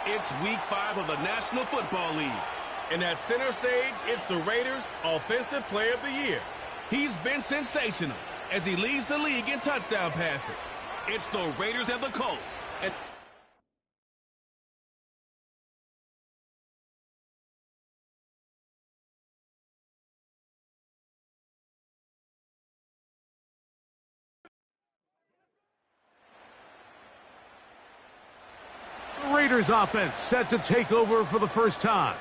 It's Week 5 of the National Football League. And at center stage, it's the Raiders' Offensive Player of the Year. He's been sensational as he leads the league in touchdown passes. It's the Raiders and the Colts. Raiders offense set to take over for the first time.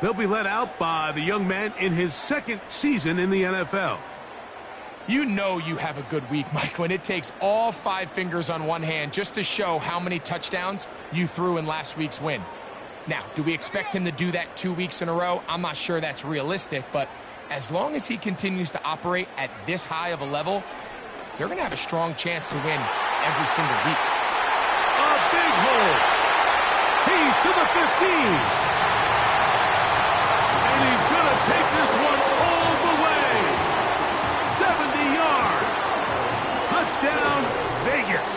They'll be led out by the young man in his second season in the NFL. You know you have a good week, Mike, when it takes all 5 fingers on one hand just to show how many touchdowns you threw in last week's win. Now, do we expect him to do that 2 weeks in a row? I'm not sure that's realistic, but as long as he continues to operate at this high of a level, they're going to have a strong chance to win every single week. A big hole. He's to the 15. And he's going to take this one all the way. 70 yards. Touchdown, Vegas.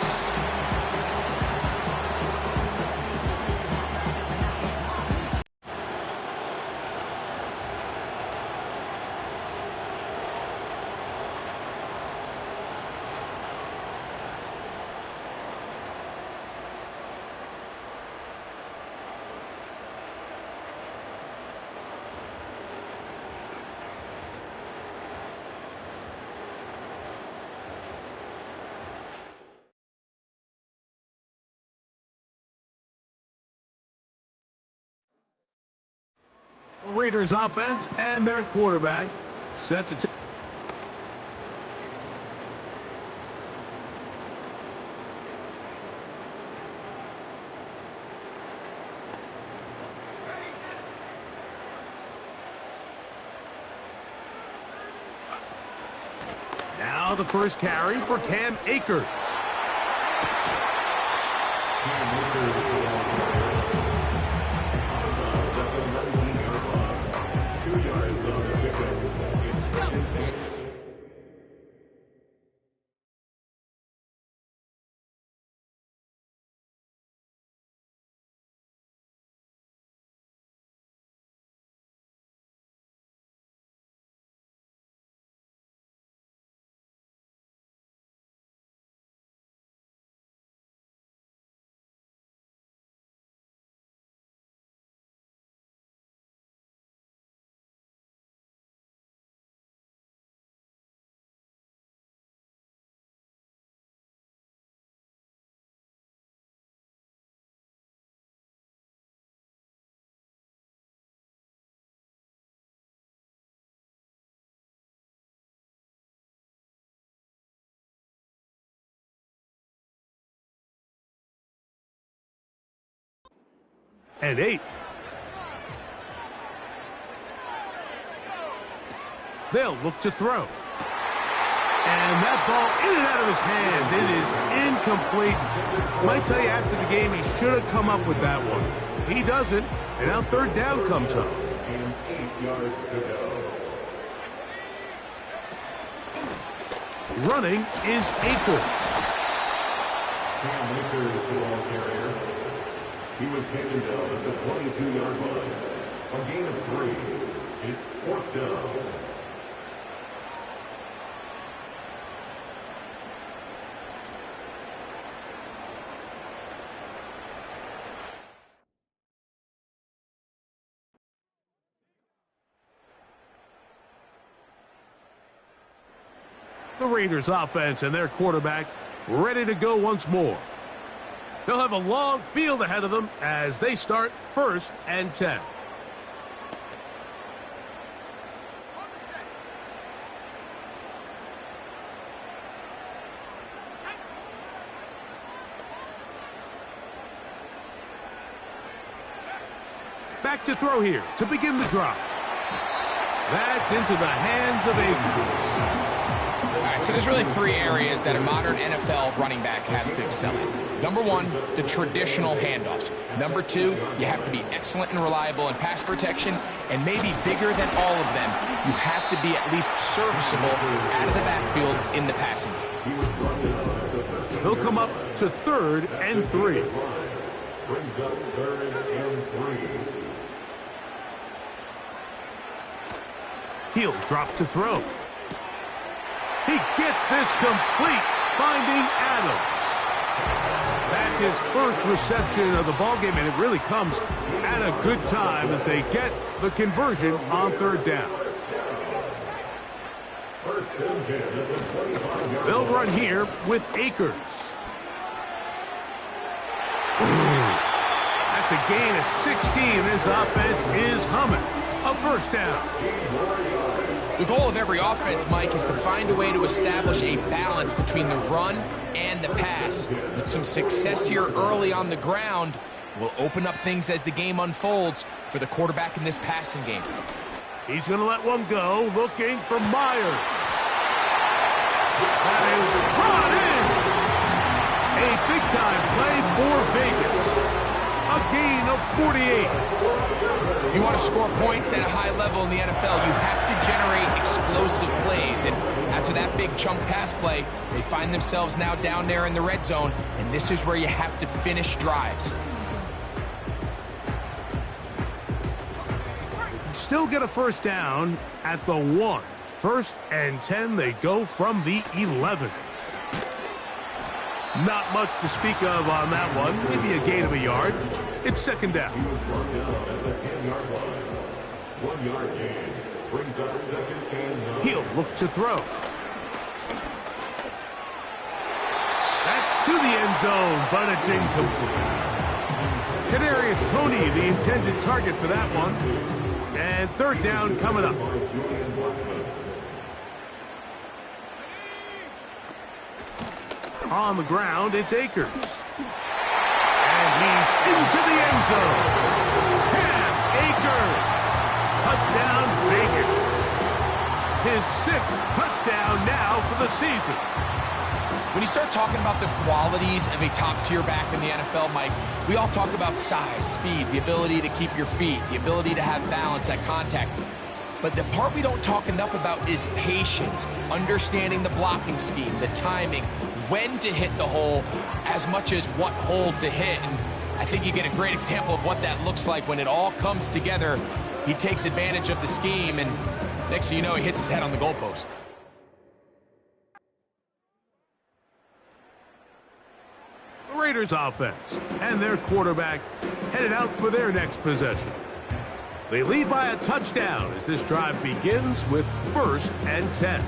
Raiders offense and their quarterback set to now the first carry for Cam Akers. And 8. They'll look to throw. And that ball in and out of his hands. It is incomplete. Might tell you after the game he should have come up with that one. He doesn't, and now third down comes up. And 8 yards to go. Running is Akers. Cam Akers, the ball carrier. He was taken down at the 22-yard line. A gain of 3. It's 4th down. The Raiders offense and their quarterback ready to go once more. They'll have a long field ahead of them as they start 1st and 10. Back to throw here to begin the drive. That's into the hands of Akers. All right, so there's really 3 areas that a modern NFL running back has to excel in. Number 1, the traditional handoffs. Number 2, you have to be excellent and reliable in pass protection, and maybe bigger than all of them, you have to be at least serviceable out of the backfield in the passing game. He'll come up to 3rd and 3. Brings up 3rd and 3. He'll drop to throw. He gets this complete, finding Adams. That's his first reception of the ballgame, and it really comes at a good time as they get the conversion on 3rd down. They'll run here with Akers. That's a gain of 16. This offense is humming. A 1st down. The goal of every offense, Mike, is to find a way to establish a balance between the run and the pass. With some success here early on the ground, will open up things as the game unfolds for the quarterback in this passing game. He's going to let one go, looking for Myers. That is brought in. A big-time play for Vegas. A gain of 48. If you want to score points at a high level in the NFL, you have to generate explosive plays. And after that big chunk pass play, they find themselves now down there in the red zone, and this is where you have to finish drives. They can still get a 1st down at the 1. 1st and 10, they go from the 11. Not much to speak of on that one. Maybe a gain of a yard. It's 2nd down. He was brought down at the 10-yard line. 1-yard gain brings up 2nd and 9. He'll look to throw. That's to the end zone, but it's incomplete. Kadarius Toney, the intended target for that one. And 3rd down coming up. On the ground, it's Akers. And he's into the end zone. Cam Akers. Touchdown, Vegas. His 6th touchdown now for the season. When you start talking about the qualities of a top-tier back in the NFL, Mike, we all talk about size, speed, the ability to keep your feet, the ability to have balance at contact. But the part we don't talk enough about is patience, understanding the blocking scheme, the timing, when to hit the hole, as much as what hole to hit. And I think you get a great example of what that looks like when it all comes together. He takes advantage of the scheme, and next thing you know, he hits his head on the goalpost. The Raiders offense and their quarterback headed out for their next possession. They lead by a touchdown as this drive begins with 1st and 10.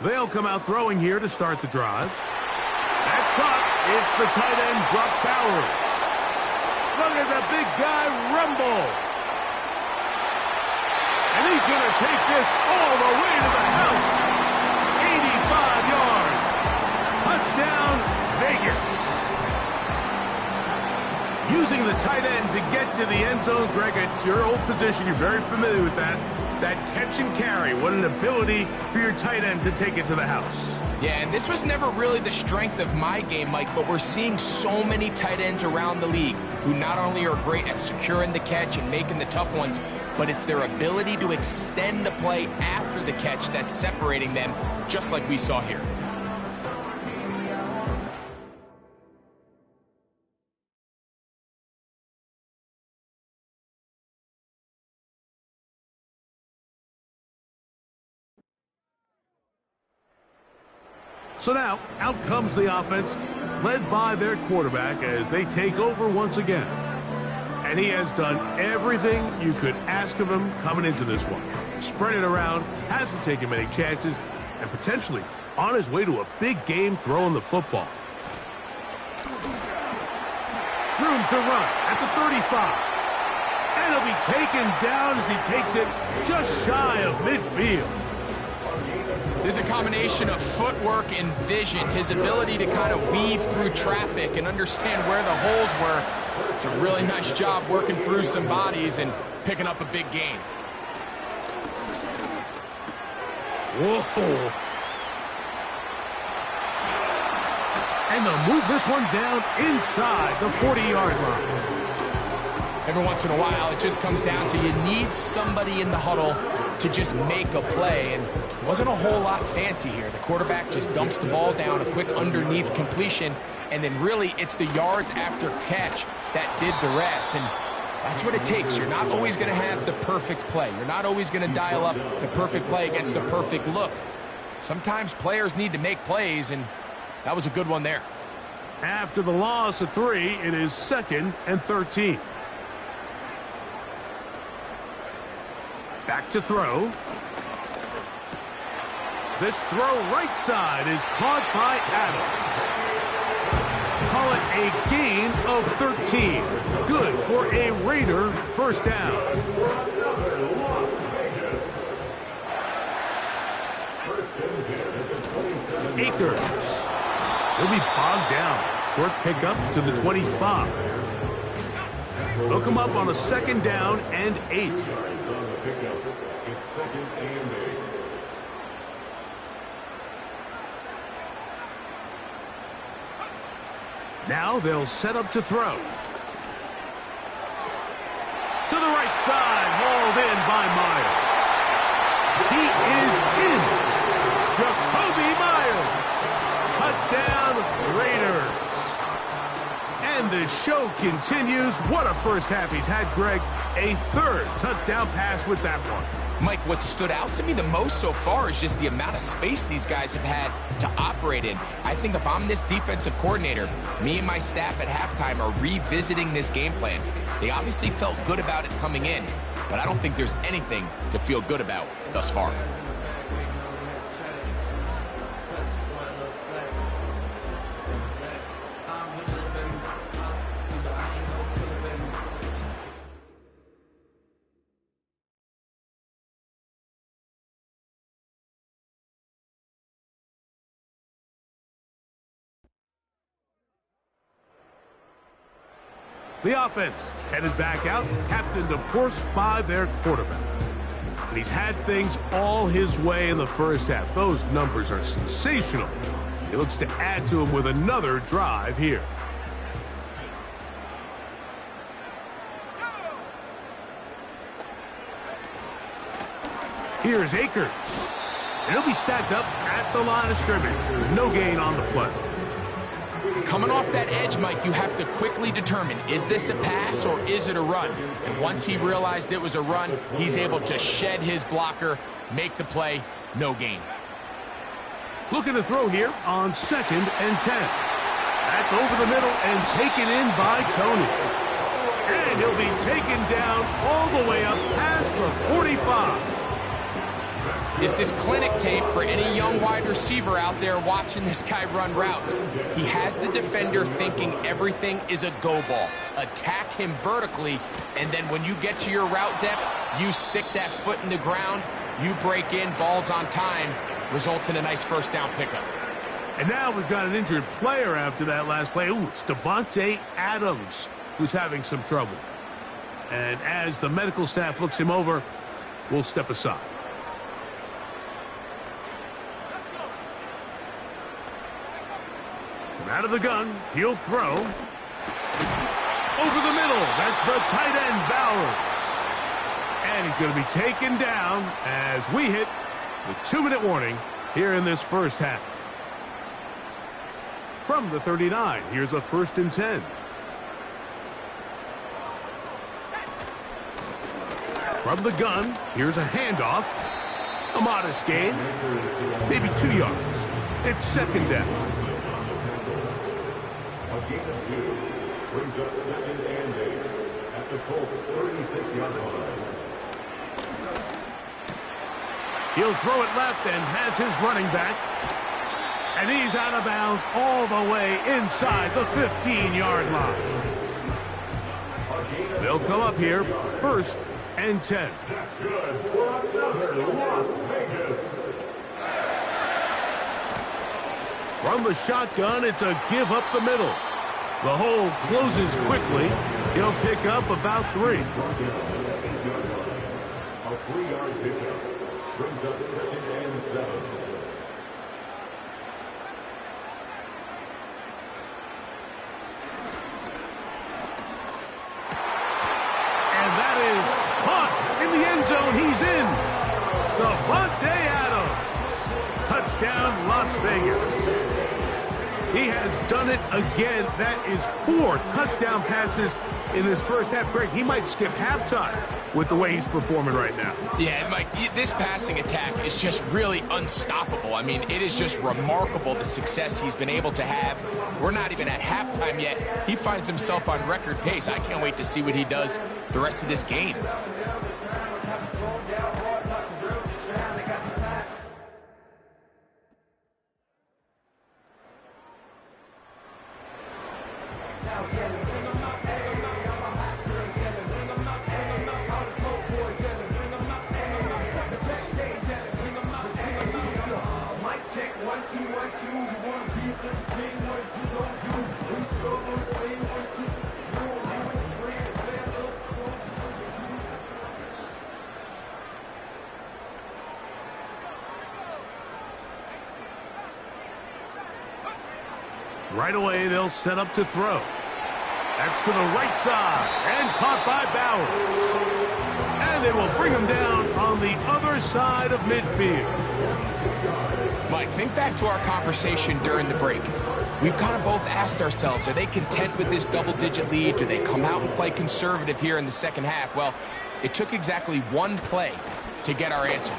They'll come out throwing here to start the drive. That's caught. It's the tight end, Brock Bowers. Look at the big guy rumble. And he's going to take this all the way to the house. 85 yards. Touchdown, Vegas. Using the tight end to get to the end zone, Greg, it's your old position. You're very familiar with that. That catch and carry. What an ability for your tight end to take it to the house. Yeah, and this was never really the strength of my game, Mike, but we're seeing so many tight ends around the league who not only are great at securing the catch and making the tough ones, but it's their ability to extend the play after the catch that's separating them, just like we saw here. So now, out comes the offense, led by their quarterback as they take over once again. And he has done everything you could ask of him coming into this one. Spread it around, hasn't taken many chances, and potentially on his way to a big game throwing the football. Room to run at the 35. And he'll be taken down as he takes it just shy of midfield. There's a combination of footwork and vision, his ability to kind of weave through traffic and understand where the holes were. It's a really nice job working through some bodies and picking up a big gain. Whoa. And they'll move this one down inside the 40-yard line. Every once in a while, it just comes down to you need somebody in the huddle to just make a play, and it wasn't a whole lot fancy here. The quarterback just dumps the ball down, a quick underneath completion, and then really it's the yards after catch that did the rest, and that's what it takes. You're not always going to have the perfect play. You're not always going to dial up the perfect play against the perfect look. Sometimes players need to make plays, and that was a good one there. After the loss of 3, it is 2nd and 13. Back to throw. This throw right side is caught by Adams. Call it a gain of 13. Good for a Raider first down. Akers. He'll be bogged down. Short pickup to the 25. They'll come up on a 2nd down and 8. It's 2nd and 8. Now they'll set up to throw. To the right side, hauled in by Myers. He is in. Jacoby Myers. Touchdown, Raiders. And the show continues. What a first half he's had, Greg. A 3rd touchdown pass with that one. Mike, what stood out to me the most so far is just the amount of space these guys have had to operate in. I think if I'm this defensive coordinator, me and my staff at halftime are revisiting this game plan. They obviously felt good about it coming in, but I don't think there's anything to feel good about thus far. The offense headed back out, captained, of course, by their quarterback. And he's had things all his way in the first half. Those numbers are sensational. He looks to add to them with another drive here. Here's Akers. And he'll be stacked up at the line of scrimmage. No gain on the play. Coming off that edge, Mike, you have to quickly determine, is this a pass or is it a run? And once he realized it was a run, he's able to shed his blocker, make the play, no gain. Looking to throw here on 2nd and 10. That's over the middle and taken in by Tony. And he'll be taken down all the way up past the 45. This is clinic tape for any young wide receiver out there watching this guy run routes. He has the defender thinking everything is a go ball. Attack him vertically, and then when you get to your route depth, you stick that foot in the ground, you break in, balls on time, results in a nice first down pickup. And now we've got an injured player after that last play. Ooh, it's Devontae Adams who's having some trouble. And as the medical staff looks him over, we'll step aside. Out of the gun, he'll throw. Over the middle, that's the tight end, Bowers. And he's going to be taken down as we hit the 2-minute warning here in this first half. From the 39, here's a 1st and 10. From the gun, here's a handoff. A modest gain, maybe 2 yards. It's 2nd down. Gain of 2 brings up 2nd and 8 at the Colts' 36-yard line. He'll throw it left and has his running back. And he's out of bounds all the way inside the 15-yard line. They'll come up here, 1st and 10. That's good for another Las Vegas. From the shotgun, it's a give up the middle. The hole closes quickly. He'll pick up about 3. A 3-yard pickup brings up 2nd and 7. Davante Adams. Touchdown, Las Vegas. He has done it again. That is 4 touchdown passes in this first half. Greg, he might skip halftime with the way he's performing right now. Yeah, Mike, this passing attack is just really unstoppable. I mean, it is just remarkable the success he's been able to have. We're not even at halftime yet. He finds himself on record pace. I can't wait to see what he does the rest of this game. Right away, they'll set up to throw. That's to the right side, and caught by Bowers. And they will bring him down on the other side of midfield. Mike, think back to our conversation during the break. We've kind of both asked ourselves, are they content with this double-digit lead? Do they come out and play conservative here in the second half? Well, it took exactly one play to get our answer.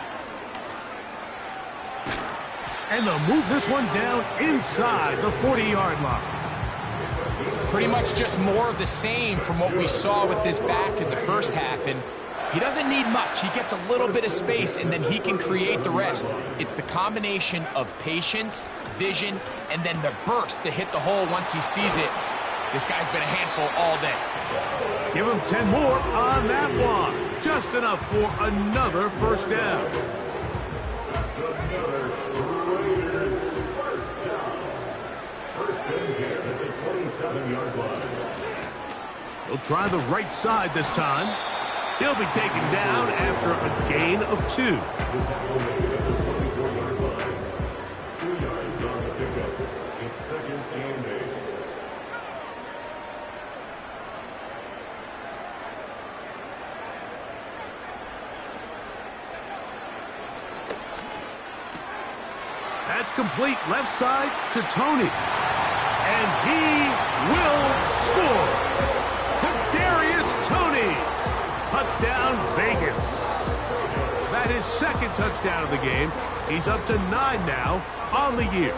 And they'll move this one down inside the 40-yard line. Pretty much just more of the same from what we saw with this back in the first half. And he doesn't need much. He gets a little bit of space, and then he can create the rest. It's the combination of patience, vision, and then the burst to hit the hole once he sees it. This guy's been a handful all day. Give him 10 more on that one. Just enough for another first down. He'll try the right side this time. He'll be taken down after a gain of 2. 2 yards on the pickup. It's 2nd and 8. That's complete left side to Tony. And he will score. Kadarius Toney. Touchdown, Vegas. That is 2nd touchdown of the game. He's up to 9 now on the year.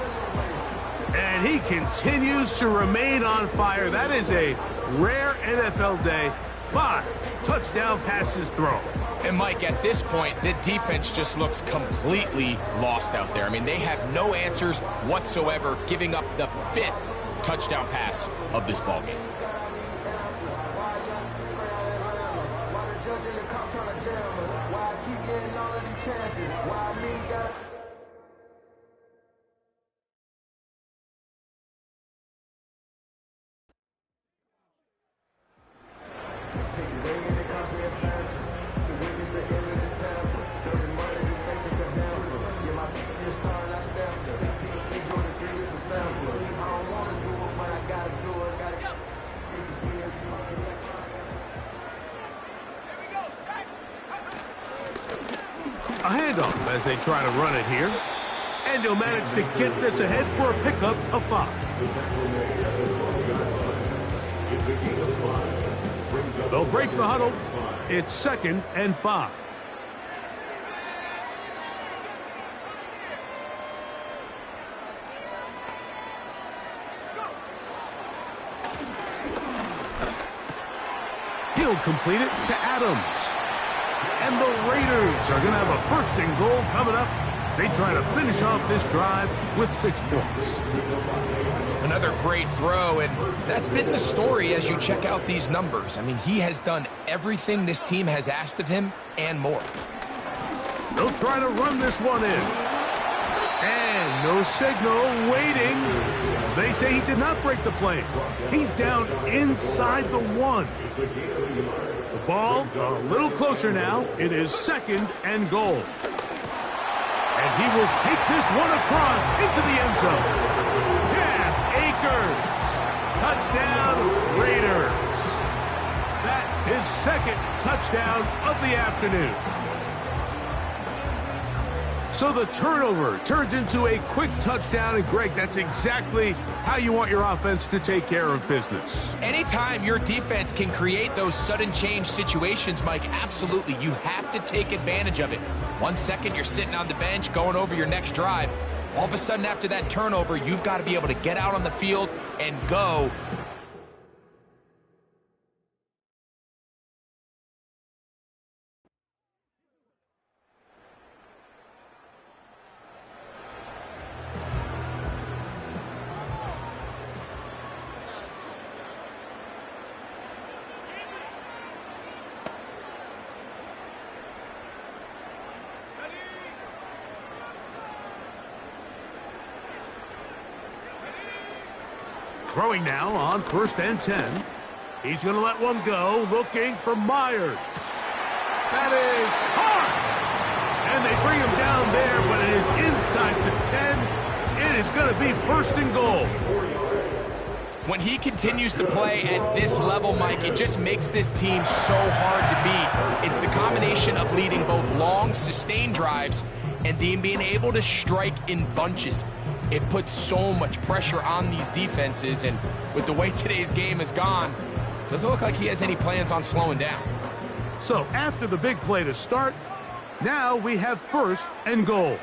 And he continues to remain on fire. That is a rare NFL day. 5 touchdown passes thrown. And, Mike, at this point, the defense just looks completely lost out there. I mean, they have no answers whatsoever, giving up the 5th touchdown pass of this ballgame. A handoff as they try to run it here. And he'll manage to get this ahead for a pickup of 5. They'll break the huddle. It's 2nd and 5. He'll complete it to Adams. And the Raiders are going to have a 1st and goal coming up. They try to finish off this drive with 6 points. Another great throw, and that's been the story as you check out these numbers. I mean, he has done everything this team has asked of him and more. They'll try to run this one in. And no signal, waiting. They say he did not break the plane. He's down inside the 1. The ball a little closer now. It is 2nd and goal. And he will take this one across into the end zone. Cam Akers. Touchdown, Raiders. That is 2nd touchdown of the afternoon. So the turnover turns into a quick touchdown, and Greg, that's exactly how you want your offense to take care of business. Anytime your defense can create those sudden change situations, Mike, absolutely, you have to take advantage of it. 1 second, you're sitting on the bench, going over your next drive. All of a sudden, after that turnover, you've got to be able to get out on the field and go. Throwing now on 1st and 10. He's going to let one go, looking for Myers. That is hard! And they bring him down there, but it is inside the 10. It is going to be 1st and goal. When he continues to play at this level, Mike, it just makes this team so hard to beat. It's the combination of leading both long, sustained drives and then being able to strike in bunches. It puts so much pressure on these defenses, and with the way today's game has gone, doesn't look like he has any plans on slowing down. So after the big play to start, now we have 1st and goal.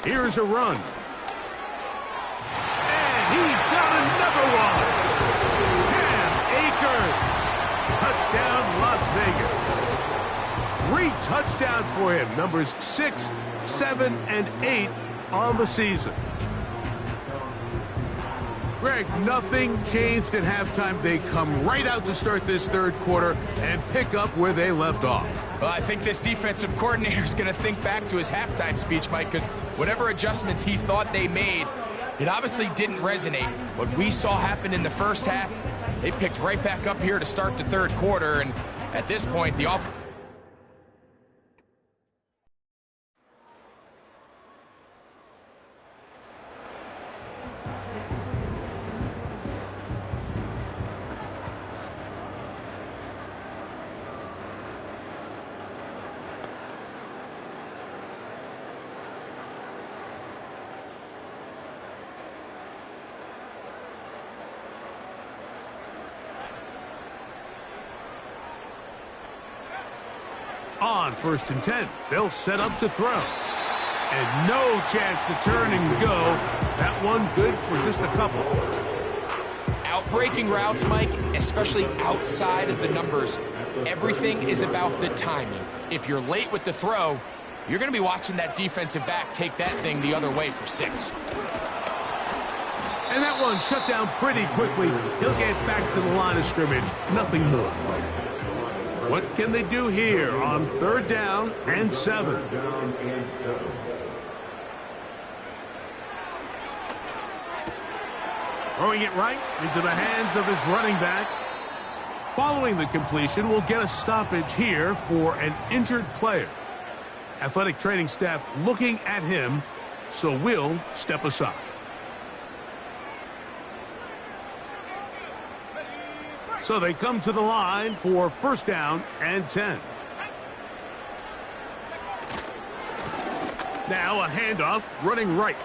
Here's a run. And he's got another one. Cam Akers. Touchdown, Las Vegas. 3 touchdowns for him. Numbers 6, 7, and 8 on the season. Greg, nothing changed at halftime. They come right out to start this 3rd quarter and pick up where they left off. Well, I think this defensive coordinator is going to think back to his halftime speech, Mike, because whatever adjustments he thought they made, it obviously didn't resonate. What we saw happen in the first half, they picked right back up here to start the 3rd quarter, and at this point, the offense. On 1st and 10, they'll set up to throw. And no chance to turn and go. That one good for just a couple. Outbreaking routes, Mike, especially outside of the numbers, everything is about the timing. If you're late with the throw, you're going to be watching that defensive back take that thing the other way for 6. And that one shut down pretty quickly. He'll get back to the line of scrimmage. Nothing more. What can they do here on 3rd down and 7? Throwing it right into the hands of his running back. Following the completion, we'll get a stoppage here for an injured player. Athletic training staff looking at him, so we'll step aside. So they come to the line for 1st down and 10. Now a handoff running right.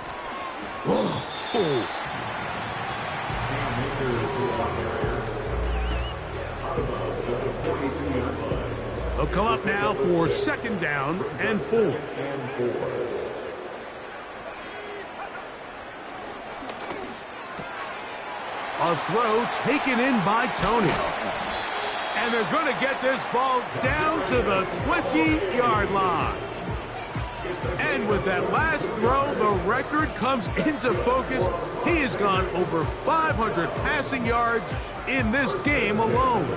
Whoa. They'll come up now for 2nd down and 4. A throw taken in by Tony. And they're going to get this ball down to the 20-yard line. And with that last throw, the record comes into focus. He has gone over 500 passing yards in this game alone.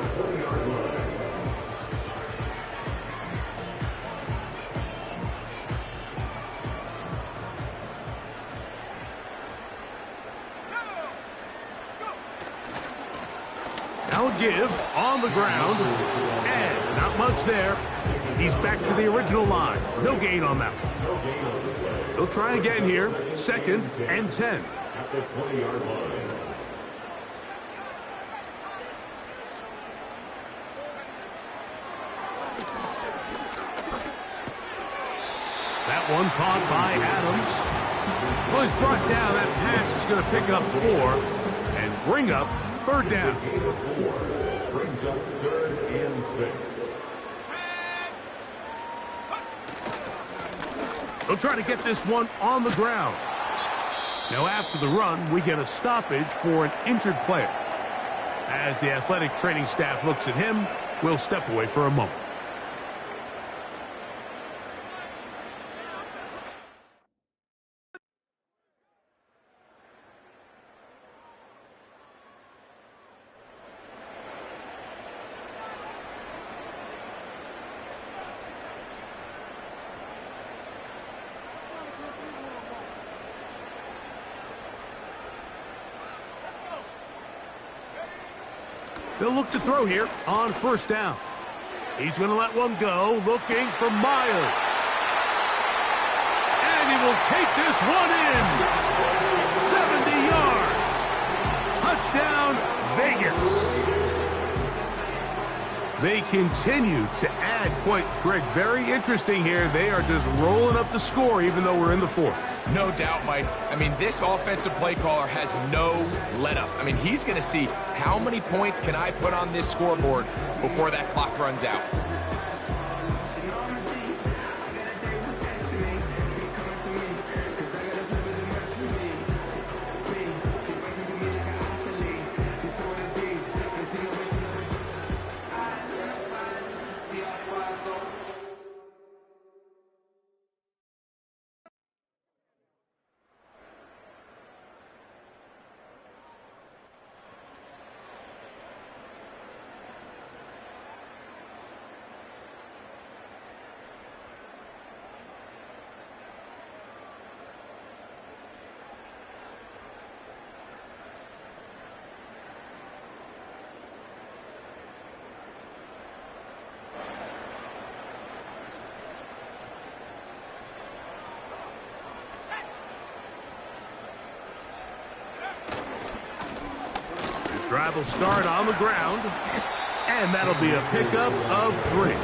Now a give on the ground, and not much there. He's back to the original line. No gain on that one. He'll try again here. 2nd and 10. At the 20-yard line. That one caught by Adams. Well, he's brought down. That pass is going to pick up 4 and bring up third down. Brings up 3rd and 6. They'll try to get this one on the ground. Now after the run, we get a stoppage for an injured player. As the athletic training staff looks at him, we'll step away for a moment. They'll look to throw here on first down. He's going to let one go, looking for Myers. And he will take this one in. 70 yards. Touchdown, Vegas. They continue to add points. Greg, very interesting here. They are just rolling up the score even though we're in the 4th. No doubt, Mike. I mean, this offensive play caller has no let-up. I mean, he's going to see how many points can I put on this scoreboard before that clock runs out. Drive will start on the ground, and that'll be a pickup of 3.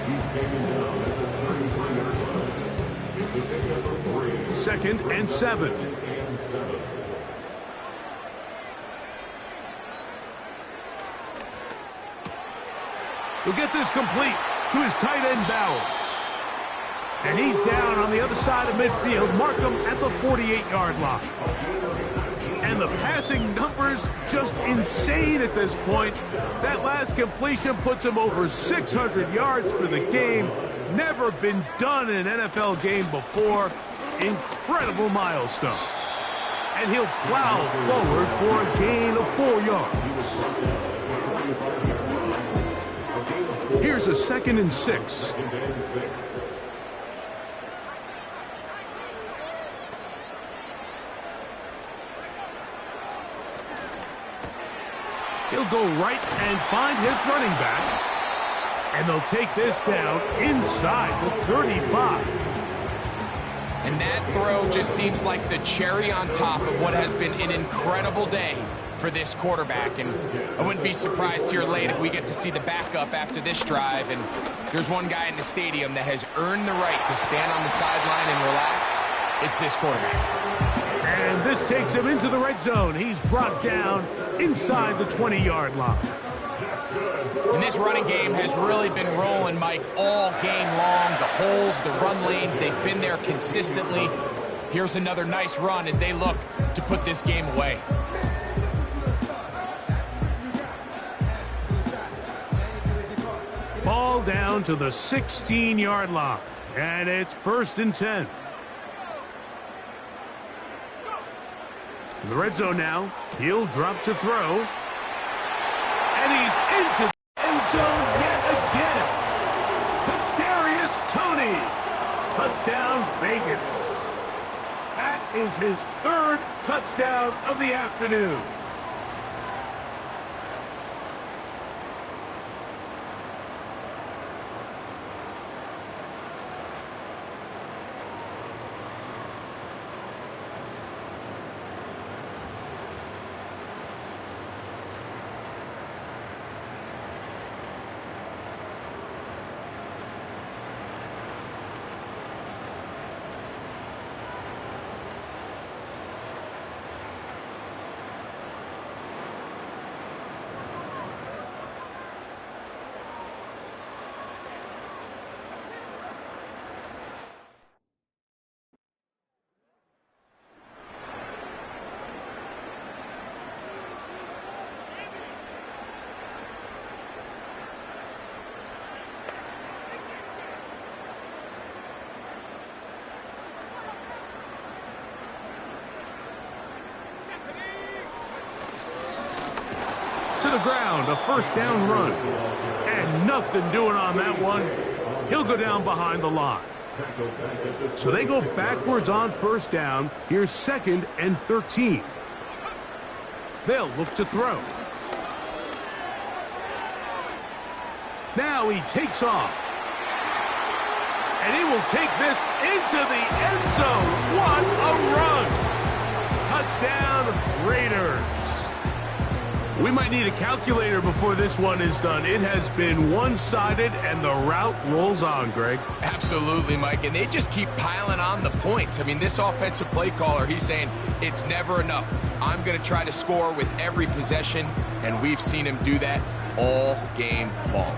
He's taken down at the 33-yard line. It's a pickup of 3. 2nd and 7. He'll get this complete to his tight end Bowers. And he's down on the other side of midfield. Mark him at the 48-yard line. And the passing numbers just insane at this point. That last completion puts him over 600 yards for the game. Never been done in an NFL game before. Incredible milestone. And he'll plow forward for a gain of 4 yards. Here's a 2nd and 6. He'll go right and find his running back. And they'll take this down inside the 35. And that throw just seems like the cherry on top of what has been an incredible day for this quarterback. And I wouldn't be surprised here late if we get to see the backup after this drive. And there's one guy in the stadium that has earned the right to stand on the sideline and relax. It's this quarterback. And this takes him into the red zone. He's brought down inside the 20-yard line. And this running game has really been rolling, Mike, all game long. The holes, the run lanes, they've been there consistently. Here's another nice run as they look to put this game away. Ball down to the 16-yard line. And it's 1st and 10. In the red zone now. He'll drop to throw. And he's into the end zone yet again. Kadarius Toney. Touchdown, Vegas. That is his 3rd touchdown of the afternoon. the ground, a first down run. And nothing doing on that one. He'll go down behind the line. So they go backwards on first down. Here's 2nd and 13. They'll look to throw. Now he takes off. And he will take this into the end zone. What a run! Touchdown, Raiders. We might need a calculator before this one is done. It has been one-sided, and the route rolls on, Greg. Absolutely, Mike, and they just keep piling on the points. I mean, this offensive play caller, he's saying it's never enough. I'm going to try to score with every possession, and we've seen him do that all game long.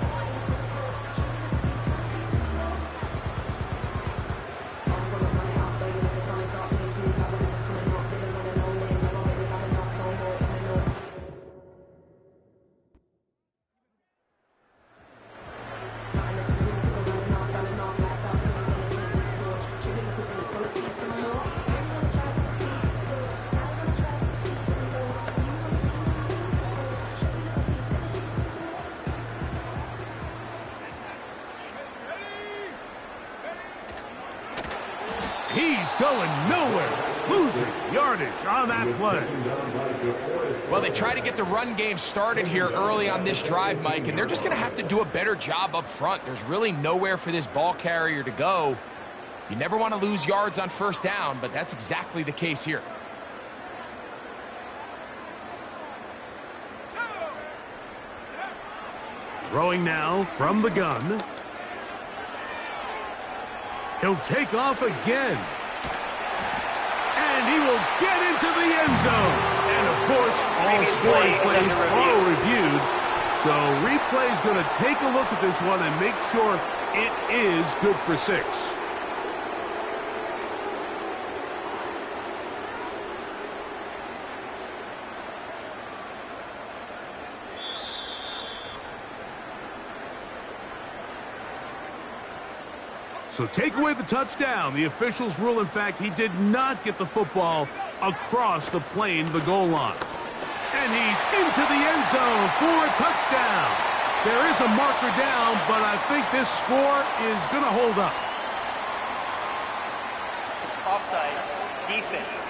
He's going nowhere. Losing yardage on that play. Well, they try to get the run game started here early on this drive, Mike, and they're just going to have to do a better job up front. There's really nowhere for this ball carrier to go. You never want to lose yards on first down, but that's exactly the case here. Throwing now from the gun. He'll take off again. And he will get into the end zone. And, of course, all scoring plays are reviewed. So replay's going to take a look at this one and make sure it is good for 6. So take away the touchdown. The officials rule, in fact, he did not get the football across the plane, the goal line. And he's into the end zone for a touchdown. There is a marker down, but I think this score is going to hold up. Offside, defense.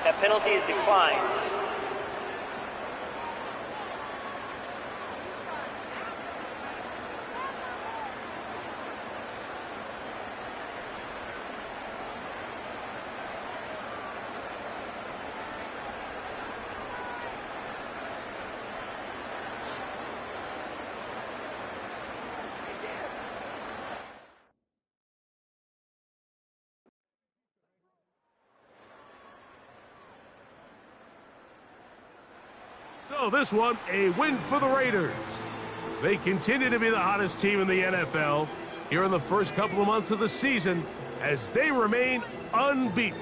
That penalty is declined. So this one, a win for the Raiders. They continue to be the hottest team in the NFL here in the first couple of months of the season as they remain unbeaten.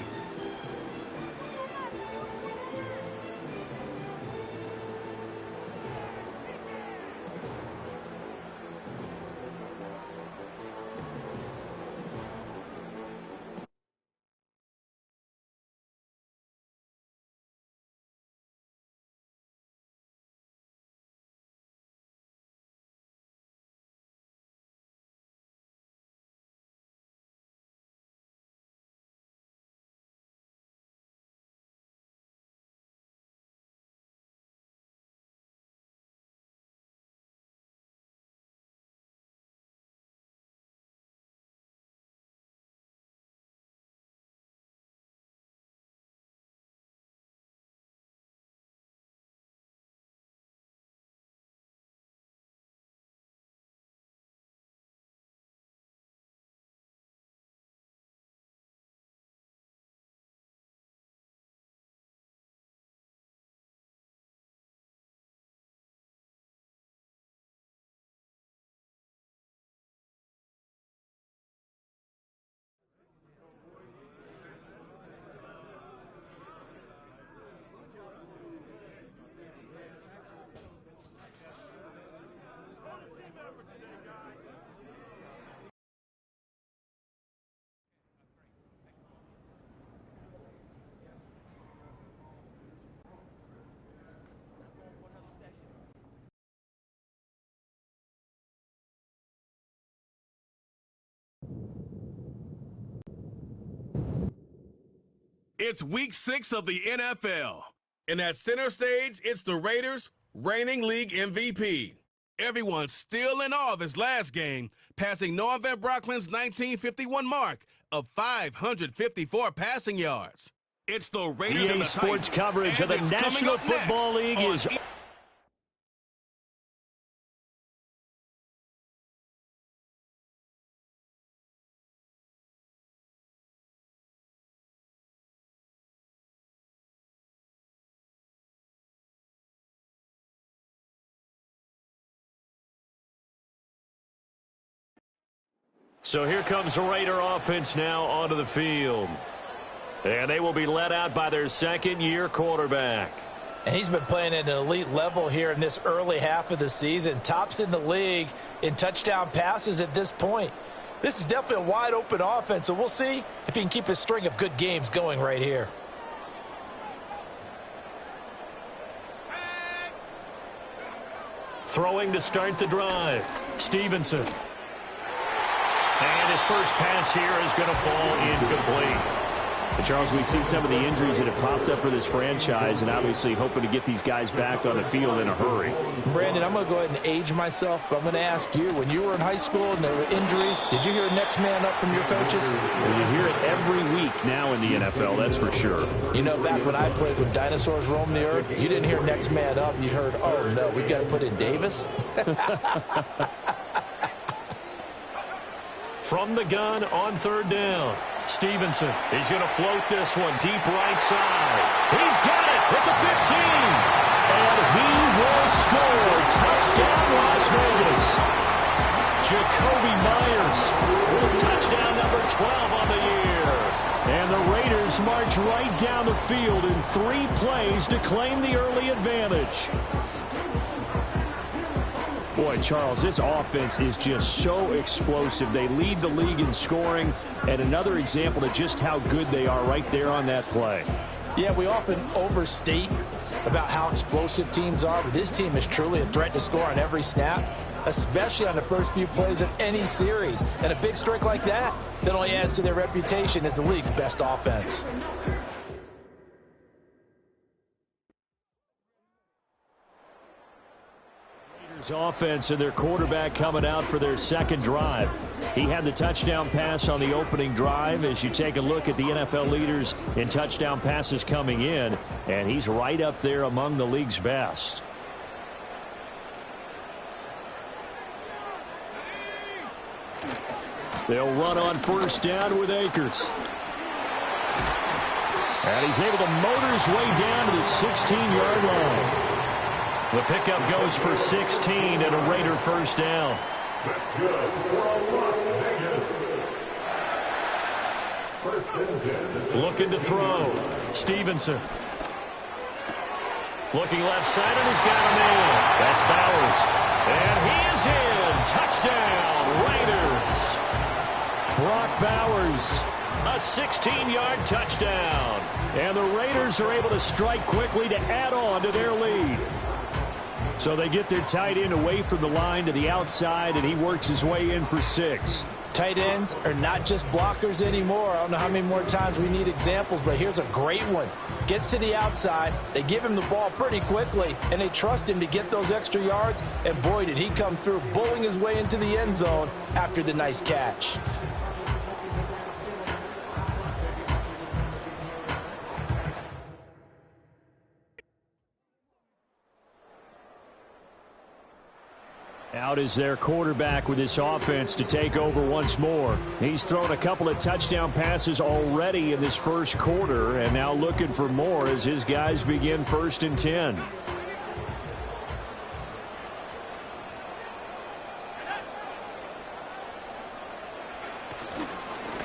It's week 6 of the NFL. And at center stage, it's the Raiders, reigning league MVP. Everyone's still in awe of his last game, passing Noah Van Brocklin's 1951 mark of 554 passing yards. It's the Raiders and the Sports Titans, coverage of the National Football League is... So here comes the Raider offense now onto the field. And they will be led out by their second-year quarterback. And he's been playing at an elite level here in this early half of the season. Tops in the league in touchdown passes at this point. This is definitely a wide-open offense, so we'll see if he can keep his string of good games going right here. Throwing to start the drive, Stevenson. And his first pass here is going to fall incomplete. And Charles, we've seen some of the injuries that have popped up for this franchise, and obviously hoping to get these guys back on the field in a hurry. Brandon, I'm going to go ahead and age myself, but I'm going to ask you, when you were in high school and there were injuries, did you hear next man up from your coaches? Well, you hear it every week now in the NFL, that's for sure. You know, back when I played when dinosaurs roamed the earth, you didn't hear next man up. You heard, oh, no, we've got to put in Davis. From the gun on third down, Stevenson. He's going to float this one deep right side. He's got it at the 15. And he will score. Touchdown, Las Vegas. Jacoby Myers with touchdown number 12 on the year. And the Raiders march right down the field in 3 plays to claim the early advantage. Boy, Charles, this offense is just so explosive. They lead the league in scoring, and another example of just how good they are right there on that play. Yeah, we often overstate about how explosive teams are, but this team is truly a threat to score on every snap, especially on the first few plays of any series. And a big streak like that only adds to their reputation as the league's best offense. Offense and their quarterback coming out for their second drive. He had the touchdown pass on the opening drive. As you take a look at the NFL leaders in touchdown passes coming in, and he's right up there among the league's best. They'll run on first down with Akers. And he's able to motor his way down to the 16-yard line. The pickup goes for 16 and a Raider first down. That's good for Las Vegas. First and 10. Looking to throw. Stevenson. Looking left side, and he's got a man. That's Bowers. And he is in. Touchdown, Raiders. Brock Bowers, a 16-yard touchdown. And the Raiders are able to strike quickly to add on to their lead. So they get their tight end away from the line to the outside, and he works his way in for 6. Tight ends are not just blockers anymore. I don't know how many more times we need examples, but here's a great one. Gets to the outside, they give him the ball pretty quickly, and they trust him to get those extra yards, and boy, did he come through, bowling his way into the end zone after the nice catch. Out is their quarterback with this offense to take over once more. He's thrown a couple of touchdown passes already in this first quarter, and now looking for more as his guys begin first and 10.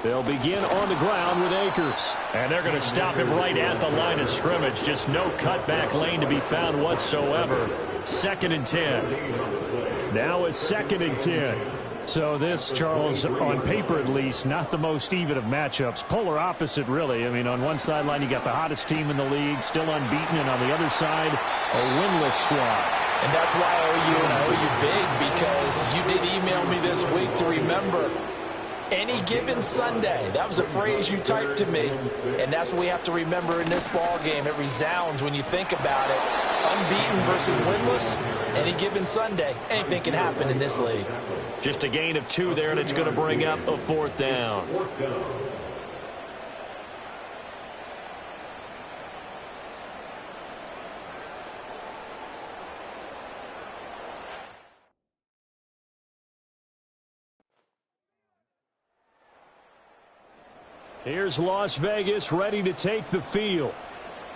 They'll begin on the ground with Akers. And they're going to stop him right at the line of scrimmage. Just no cutback lane to be found whatsoever. Second and 10. Now it's second and 10. So this, Charles, on paper at least, not the most even of matchups. Polar opposite, really. I mean, on one sideline, you got the hottest team in the league, still unbeaten, and on the other side, a winless squad. And that's why I owe you, and I owe you big, because you did email me this week to remember Any given Sunday. That was a phrase you typed to me, and that's what we have to remember in this ball game. It resounds when you think about it. Unbeaten versus winless, any given Sunday. Anything can happen in this league. Just a gain of 2 there, and it's going to bring up a 4th down. Here's Las Vegas ready to take the field.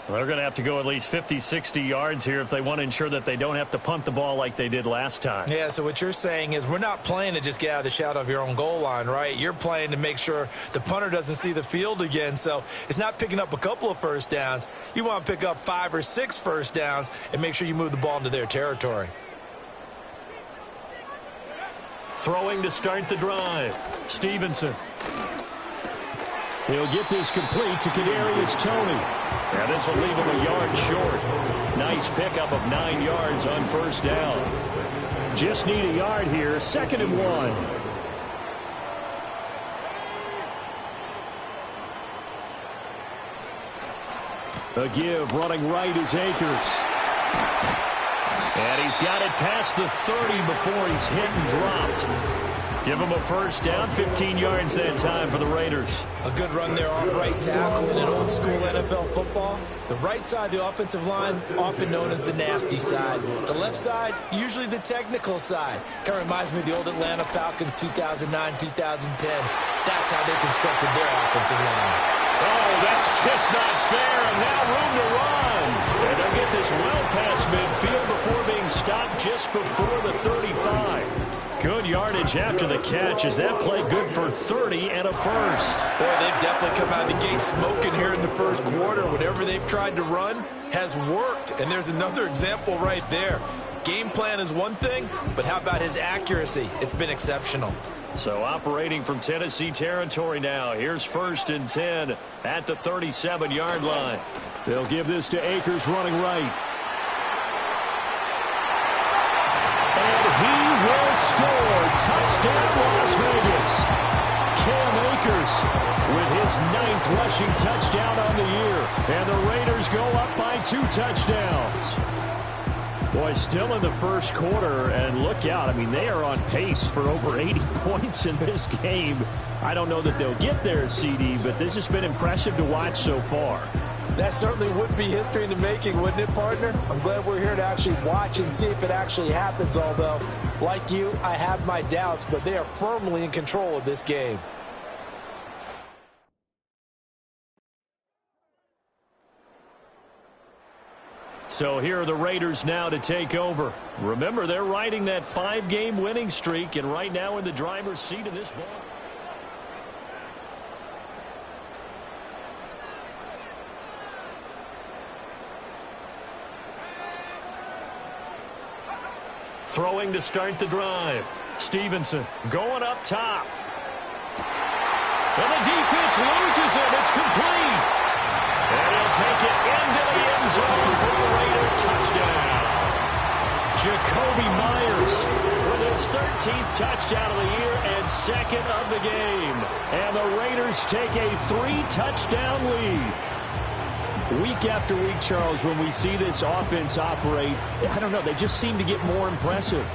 Well, they're going to have to go at least 50, 60 yards here if they want to ensure that they don't have to punt the ball like they did last time. Yeah, so what you're saying is we're not playing to just get out of the shadow of your own goal line, right? You're playing to make sure the punter doesn't see the field again. So it's not picking up a couple of first downs. You want to pick up 5 or 6 first downs and make sure you move the ball into their territory. Throwing to start the drive. Stevenson. He'll get this complete to Kadarius Toney. Yeah, this will leave him a yard short. Nice pickup of 9 yards on first down. Just need a yard here. 2nd and 1. A give running right is Akers. And he's got it past the 30 before he's hit and dropped. Give him a first down, 15 yards that time for the Raiders. A good run there off right tackle in an old school NFL football. The right side, the offensive line, often known as the nasty side. The left side, usually the technical side. Kind of reminds me of the old Atlanta Falcons 2009, 2010. That's how they constructed their offensive line. Oh, that's just not fair, and now room to run. And they'll get this well past midfield before being stopped just before the 35. Good yardage after the catch. Is that play good for 30 and a first? Boy, they've definitely come out of the gate smoking here in the first quarter. Whatever they've tried to run has worked, and there's another example right there. Game plan is one thing, but how about his accuracy? It's been exceptional. So operating from Tennessee territory now. Here's 1st and 10 at the 37-yard line. They'll give this to Akers running right. He will score. Touchdown, Las Vegas. Cam Akers with his 9th rushing touchdown on the year. And the Raiders go up by 2 touchdowns. Boy, still in the first quarter, and look out. I mean, they are on pace for over 80 points in this game. I don't know that they'll get there, CD, but this has been impressive to watch so far. That certainly would be history in the making, wouldn't it, partner? I'm glad we're here to actually watch and see if it actually happens, although, like you, I have my doubts, but they are firmly in control of this game. So here are the Raiders now to take over. Remember, they're riding that 5-game winning streak, and right now in the driver's seat of this ball. Throwing to start the drive. Stevenson going up top. And the defense loses it. It's complete. And he'll take it into the end zone for a Raider touchdown. Jacoby Myers with his 13th touchdown of the year and 2nd of the game. And the Raiders take a 3-touchdown lead. Week after week, Charles, when we see this offense operate, I don't know, they just seem to get more impressive.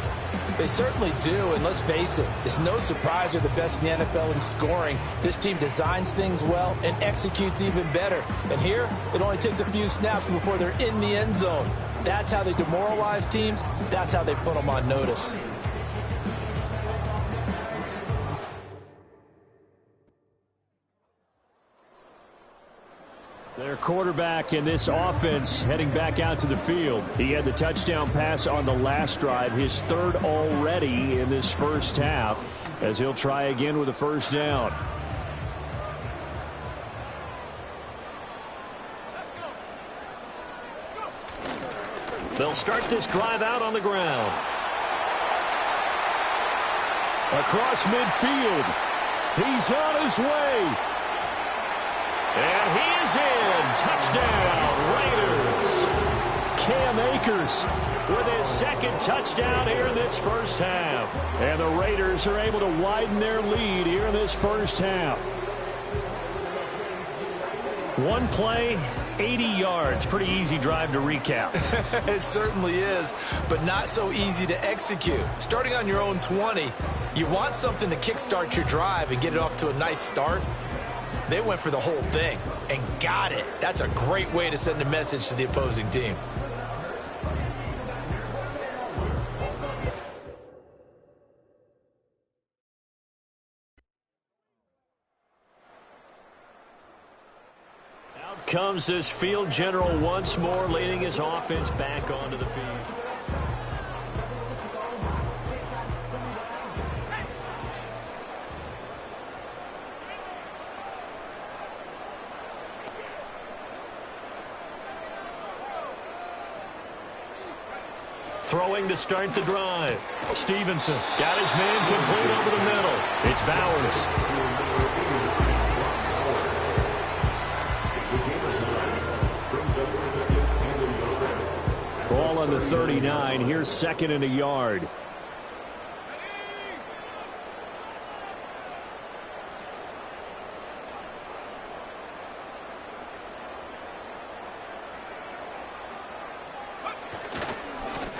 They certainly do, and let's face it, it's no surprise they're the best in the NFL in scoring. This team designs things well and executes even better. And here, it only takes a few snaps before they're in the end zone. That's how they demoralize teams. That's how they put them on notice. Their quarterback in this offense heading back out to the field. He had the touchdown pass on the last drive, his 3rd already in this first half, as he'll try again with a first down. They'll start this drive out on the ground. Across midfield. He's on his way. And he is in. Touchdown, Raiders. Cam Cam Akers with his second touchdown here in this first half. And the Raiders are able to widen their lead here in this first half. One play, 80 yards. Pretty easy drive to recap. It certainly is, but not so easy to execute. Starting on your own 20, you want something to kickstart your drive and get it off to a nice start. They went for the whole thing and got it. That's a great way to send a message to the opposing team. Out comes this field general once more, leading his offense back onto the field. Throwing to start the drive. Stevenson got his man complete over the middle. It's Bowers. Ball on the 39. Here's second and a yard.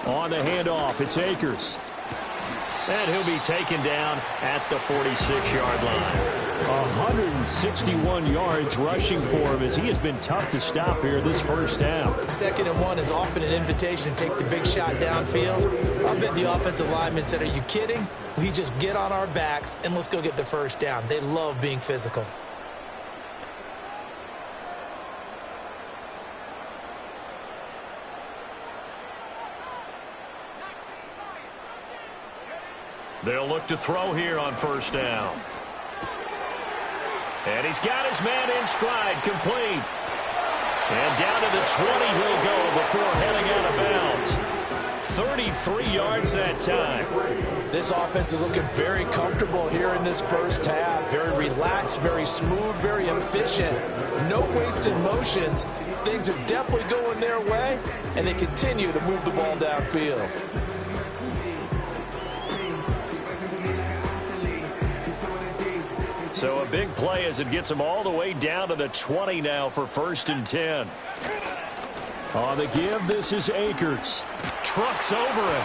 On the handoff, it's Akers. And he'll be taken down at the 46-yard line. 161 yards rushing for him as he has been tough to stop here this first half. 2nd and 1 is often an invitation to take the big shot downfield. I bet the offensive lineman said, "Are you kidding? We just get on our backs and let's go get the first down." They love being physical. They'll look to throw here on first down. And he's got his man in stride, complete. And down to the 20 he'll go before heading out of bounds. 33 yards that time. This offense is looking very comfortable here in this first half. Very relaxed, very smooth, very efficient. No wasted motions. Things are definitely going their way, and they continue to move the ball downfield. So a big play as it gets him all the way down to the 20 now for 1st and 10. On the give, this is Akers. Trucks over him.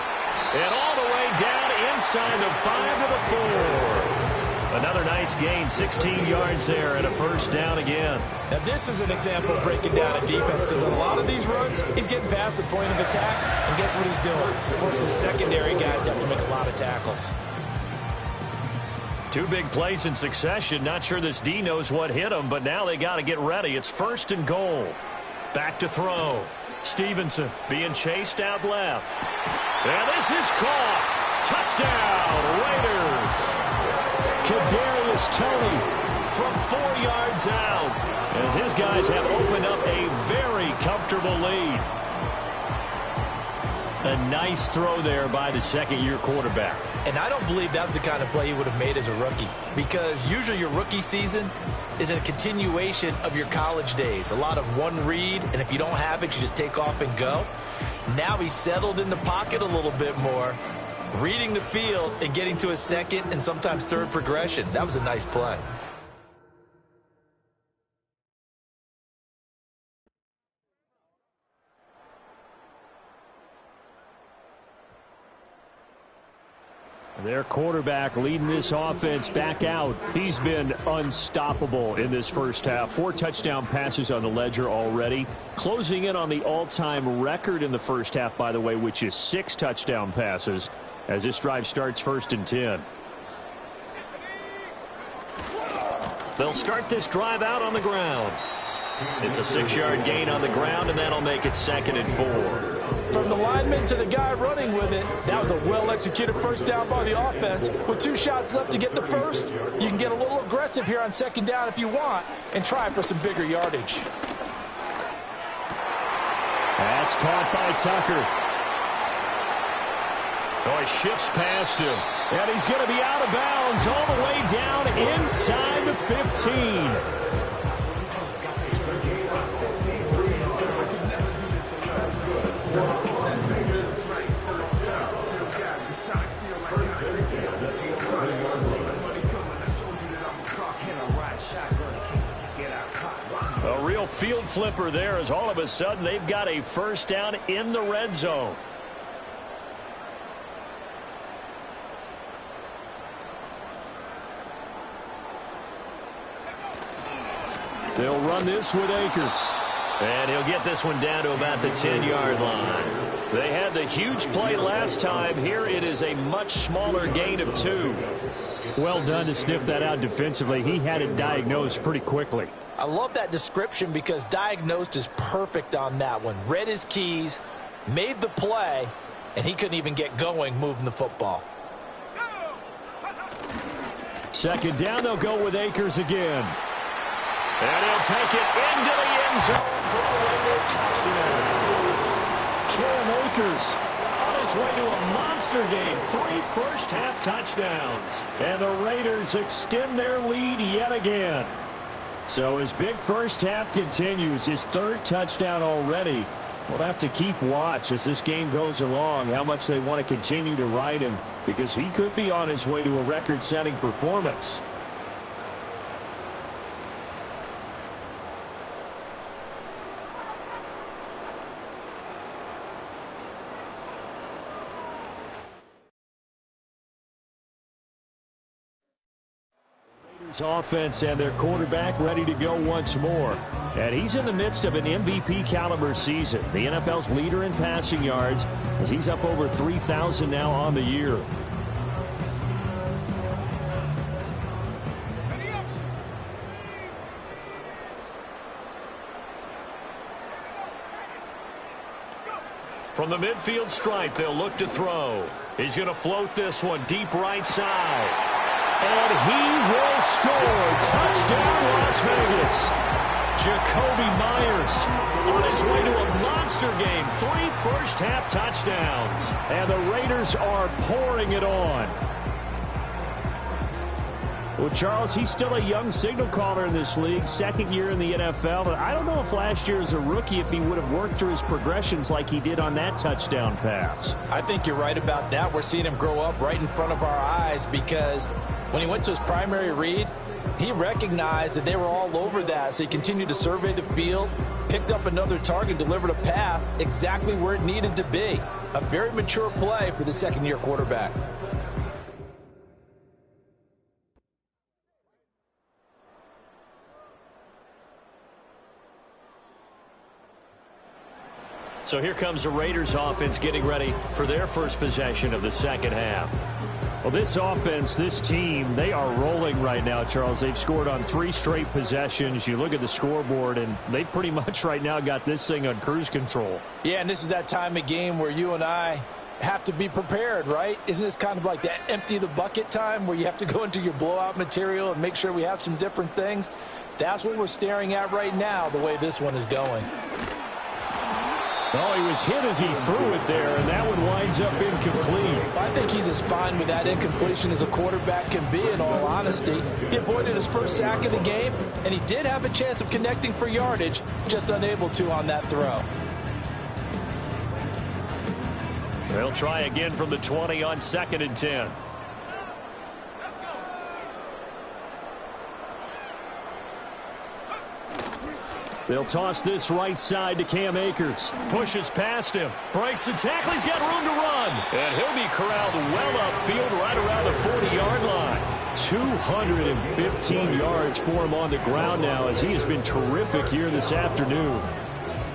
And all the way down inside the 5 to the 4. Another nice gain, 16 yards there and a first down again. Now this is an example of breaking down a defense, because on a lot of these runs, he's getting past the point of attack, and guess what he's doing? Forcing the secondary guys to have to make a lot of tackles. 2 big plays in succession. Not sure this D knows what hit him, but now they got to get ready. It's 1st and goal. Back to throw. Stevenson being chased out left. And this is caught. Touchdown, Raiders. Kadarius Toney from 4 yards out, as his guys have opened up a very comfortable lead. A nice throw there by the second-year quarterback. And I don't believe that was the kind of play he would have made as a rookie, because usually your rookie season is a continuation of your college days. A lot of one read, and if you don't have it, you just take off and go. Now he's settled in the pocket a little bit more, reading the field and getting to his second and sometimes third progression. That was a nice play. Their quarterback leading this offense back out. He's been unstoppable in this first half. 4 touchdown passes on the ledger already. Closing in on the all-time record in the first half, by the way, which is 6 touchdown passes as this drive starts 1st and 10. They'll start this drive out on the ground. It's a 6-yard gain on the ground, and that'll make it 2nd and 4. From the lineman to the guy running with it, that was a well-executed first down by the offense. With 2 shots left to get the first, you can get a little aggressive here on 2nd down if you want and try for some bigger yardage. That's caught by Tucker. Oh, he shifts past him. And he's going to be out of bounds all the way down inside the 15. flipper there as all of a sudden they've got a first down in the red zone. They'll run this with Akers. And he'll get this one down to about the 10-yard line. They had the huge play last time. Here it is a much smaller gain of 2. Well done to sniff that out defensively. He had it diagnosed pretty quickly. I love that description because diagnosed is perfect on that one. Read his keys, made the play, and he couldn't even get going moving the football. Second down, they'll go with Akers again. And he'll take it into the end zone for a touchdown. Cam Akers on his way to a monster game. 3 first-half touchdowns. And the Raiders extend their lead yet again. So his big first half continues. His 3rd touchdown already. We'll have to keep watch as this game goes along, how much they want to continue to ride him, because he could be on his way to a record-setting performance. Offense and their quarterback ready to go once more. And he's in the midst of an MVP caliber season. The NFL's leader in passing yards as he's up over 3,000 now on the year. From the midfield stripe, they'll look to throw. He's going to float this one deep right side. And he will score. Touchdown, Las Vegas. Jacoby Myers on his way to a monster game. 3 first-half touchdowns. And the Raiders are pouring it on. Well, Charles, he's still a young signal caller in this league. 2nd year in the NFL. But I don't know if last year as a rookie if he would have worked through his progressions like he did on that touchdown pass. I think you're right about that. We're seeing him grow up right in front of our eyes because when he went to his primary read, he recognized that they were all over that. So he continued to survey the field, picked up another target, delivered a pass exactly where it needed to be. A very mature play for the 2nd-year quarterback. So here comes the Raiders offense getting ready for their first possession of the second half. Well, this offense, this team, they are rolling right now, Charles. They've scored on 3 straight possessions. You look at the scoreboard, and they pretty much right now got this thing on cruise control. Yeah, and this is that time of game where you and I have to be prepared, right? Isn't this kind of like that empty the bucket time where you have to go into your blowout material and make sure we have some different things? That's what we're staring at right now, the way this one is going. Oh, he was hit as he threw it there, and that one winds up incomplete. I think he's as fine with that incompletion as a quarterback can be, in all honesty. He avoided his first sack of the game, and he did have a chance of connecting for yardage, just unable to on that throw. They'll try again from the 20 on 2nd and 10. They'll toss this right side to Cam Akers. Pushes past him. Breaks the tackle. He's got room to run. And he'll be corralled well upfield right around the 40-yard line. 215 yards for him on the ground now as he has been terrific here this afternoon.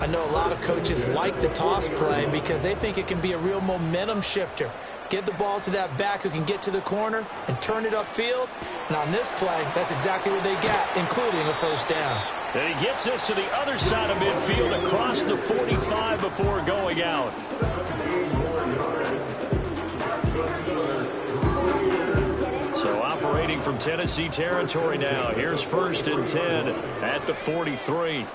I know a lot of coaches like the toss play because they think it can be a real momentum shifter. Get the ball to that back who can get to the corner and turn it upfield. And on this play, that's exactly what they got, including a first down. And he gets this to the other side of midfield across the 45 before going out. So operating from Tennessee territory now. Here's 1st and 10 at the 43.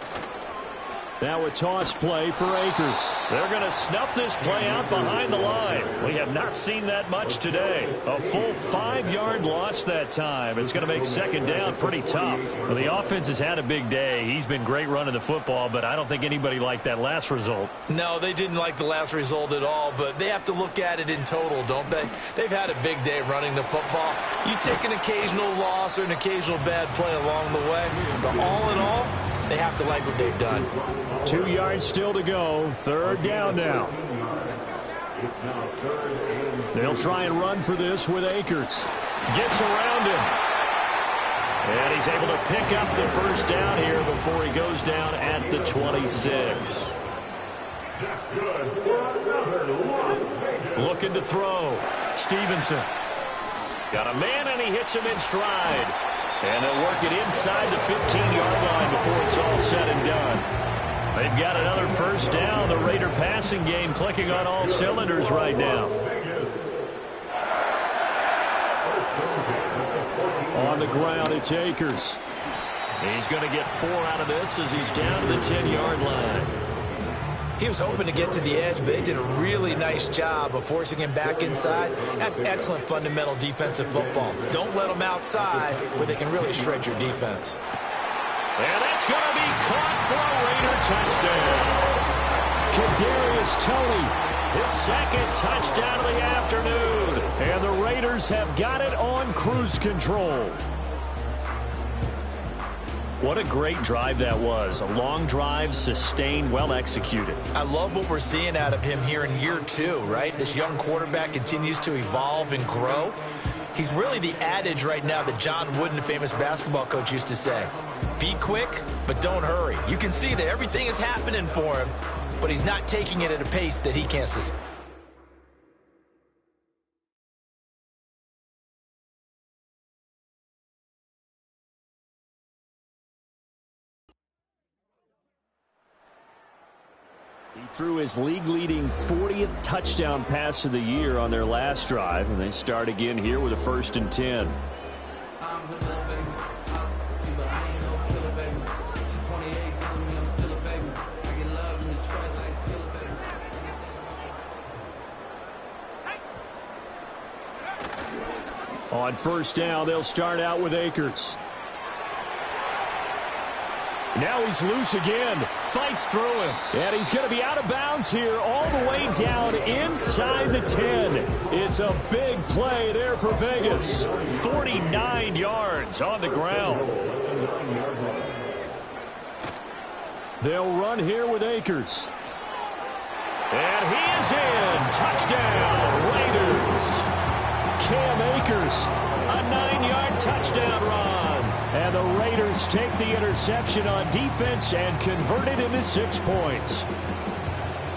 Now a toss play for Akers. They're going to snuff this play out behind the line. We have not seen that much today. A full 5-yard loss that time. It's going to make 2nd down pretty tough. Well, the offense has had a big day. He's been great running the football, but I don't think anybody liked that last result. No, they didn't like the last result at all, but they have to look at it in total, don't they? They've had a big day running the football. You take an occasional loss or an occasional bad play along the way, but all in all, they have to like what they've done. 2 yards still to go. Third down now. They'll try and run for this with Akers. Gets around him. And he's able to pick up the first down here before he goes down at the 26. Looking to throw. Stevenson. Got a man, and he hits him in stride. And they'll work it inside the 15-yard line before it's all said and done. They've got another first down. The Raider passing game clicking on all cylinders right now. On the ground, it's Akers. He's going to get 4 out of this as he's down to the 10-yard line. He was hoping to get to the edge, but they did a really nice job of forcing him back inside. That's excellent fundamental defensive football. Don't let them outside where they can really shred your defense. And that's going to be caught for a Raider touchdown. Kadarius Toney, His second touchdown of the afternoon. and the Raiders have got it on cruise control. What a great drive that was. A long drive, sustained, well executed. I love what we're seeing out of him here in year 2, right? This young quarterback continues to evolve and grow. He's really the adage right now that John Wooden, the famous basketball coach, used to say. Be quick, but don't hurry. You can see that everything is happening for him, but he's not taking it at a pace that he can't sustain. He threw his league-leading 40th touchdown pass of the year on their last drive, and they start again here with a 1st and 10. On 1st down, they'll start out with Akers. Now he's loose again. Fights through him. And he's going to be out of bounds here all the way down inside the 10. It's a big play there for Vegas. 49 yards on the ground. They'll run here with Akers. And he is in. Touchdown, Raiders. Cam Akers, a 9-yard touchdown run. And the Raiders take the interception on defense and convert it into 6 points.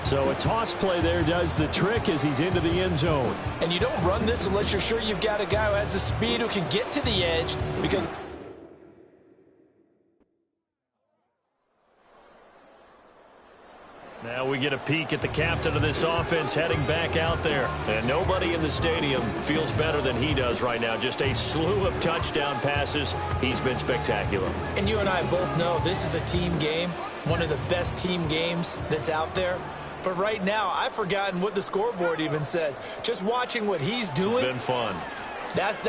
So a toss play there does the trick as he's into the end zone. And you don't run this unless you're sure you've got a guy who has the speed who can get to the edge, because now we get a peek at the captain of this offense heading back out there. And nobody in the stadium feels better than he does right now. Just a slew of touchdown passes. He's been spectacular. And you and I both know this is a team game, one of the best team games that's out there. But right now, I've forgotten what the scoreboard even says. Just watching what he's doing. It's been fun. That's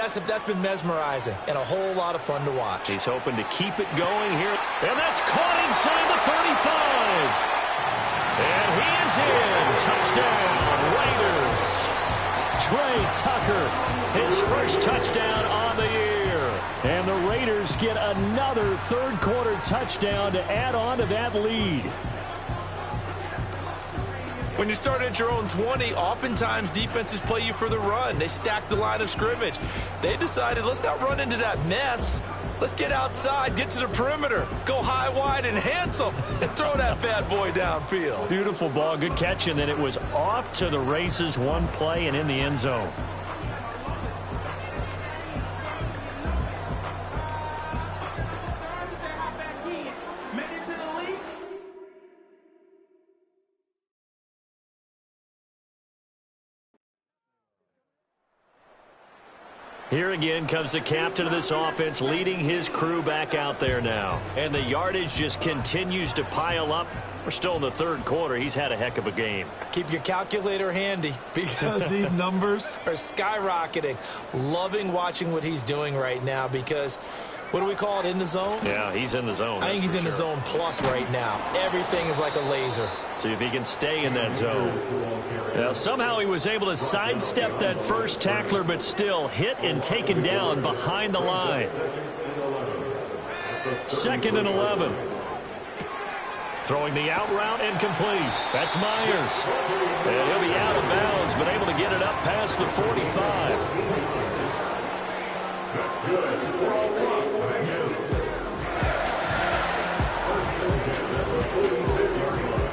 been mesmerizing and a whole lot of fun to watch. He's hoping to keep it going here. And that's caught inside the 35. And he is in. Touchdown, Raiders. Trey Tucker, His first touchdown on the year. and the Raiders get another third-quarter touchdown to add on to that lead. When you start at your own 20, oftentimes defenses play you for the run. They stack the line of scrimmage. They decided, let's not run into that mess. Let's get outside, get to the perimeter, go high, wide, and handsome, and throw that bad boy downfield. Beautiful ball, good catch, and then it was off to the races, one play and in the end zone. Here again comes the captain of this offense leading his crew back out there now. And the yardage just continues to pile up. We're still in the third quarter. He's had a heck of a game. Keep your calculator handy because these numbers are skyrocketing. Loving watching what he's doing right now because, what do we call it, in the zone? Yeah, he's in the zone. I think he's in the zone plus right now. Everything is like a laser. See if he can stay in that zone. Now, somehow he was able to sidestep that first tackler, but still hit and taken down behind the line. 2nd and 11. Throwing the out route and complete. That's Myers. And he'll be out of bounds, but able to get it up past the 45. That's good. For all Las Vegas. First and 10 at the 46-yard line.